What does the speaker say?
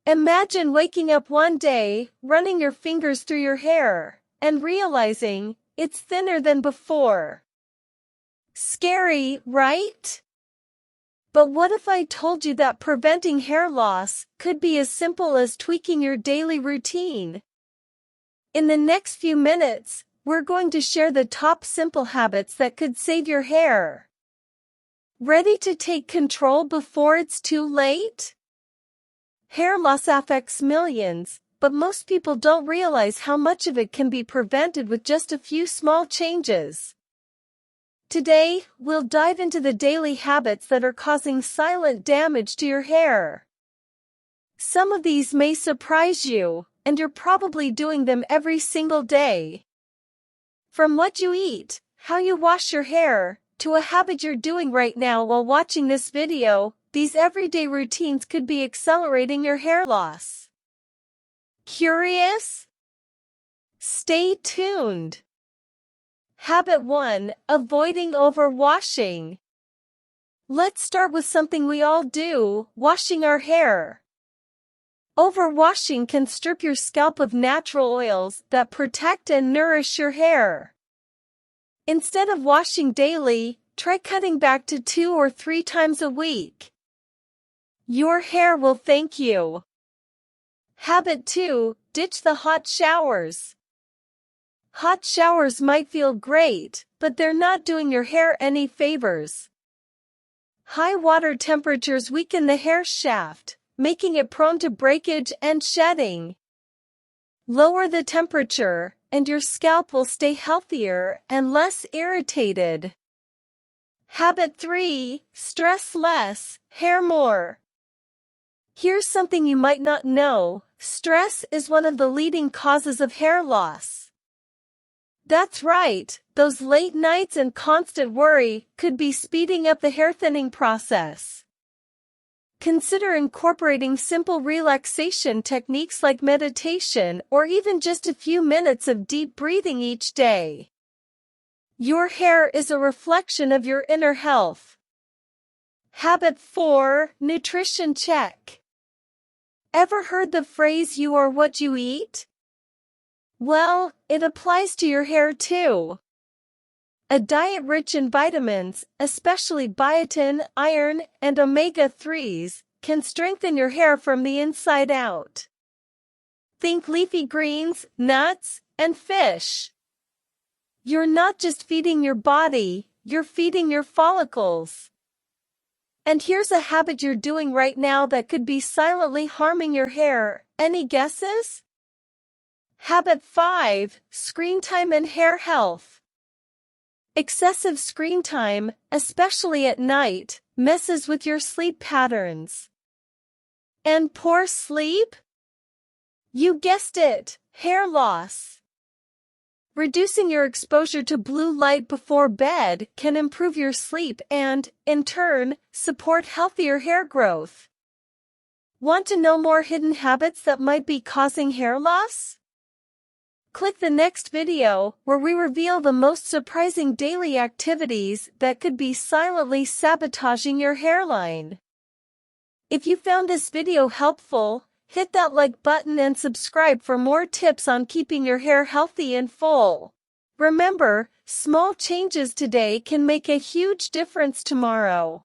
Imagine waking up one day, running your fingers through your hair, and realizing it's thinner than before. Scary, right? But what if I told you that preventing hair loss could be as simple as tweaking your daily routine? In the next few minutes, we're going to share the top simple habits that could save your hair. Ready to take control before it's too late? Hair loss affects millions, but most people don't realize how much of it can be prevented with just a few small changes. Today, we'll dive into the daily habits that are causing silent damage to your hair. Some of these may surprise you, and you're probably doing them every single day. From what you eat, how you wash your hair, to a habit you're doing right now while watching this video, these everyday routines could be accelerating your hair loss. Curious? Stay tuned. Habit 1: Avoiding overwashing. Let's start with something we all do: washing our hair. Overwashing can strip your scalp of natural oils that protect and nourish your hair. Instead of washing daily, try cutting back to 2 or 3 times a week. Your hair will thank you. Habit 2: Ditch the hot showers. Hot showers might feel great, but they're not doing your hair any favors. High water temperatures weaken the hair shaft, making it prone to breakage and shedding. Lower the temperature, and your scalp will stay healthier and less irritated. Habit 3: Stress less, hair more. Here's something you might not know: stress is one of the leading causes of hair loss. That's right, those late nights and constant worry could be speeding up the hair thinning process. Consider incorporating simple relaxation techniques like meditation or even just a few minutes of deep breathing each day. Your hair is a reflection of your inner health. Habit 4: Nutrition check. Ever heard the phrase "you are what you eat"? Well, it applies to your hair too. A diet rich in vitamins, especially biotin, iron, and omega-3s, can strengthen your hair from the inside out. Think leafy greens, nuts, and fish. You're not just feeding your body, you're feeding your follicles. And here's a habit you're doing right now that could be silently harming your hair. Any guesses? Habit 5: Screen time and hair health. Excessive screen time, especially at night, messes with your sleep patterns. And poor sleep? You guessed it, hair loss. Reducing your exposure to blue light before bed can improve your sleep and, in turn, support healthier hair growth. Want to know more hidden habits that might be causing hair loss? Click the next video, where we reveal the most surprising daily activities that could be silently sabotaging your hairline. If you found this video helpful, hit that like button and subscribe for more tips on keeping your hair healthy and full. Remember, small changes today can make a huge difference tomorrow.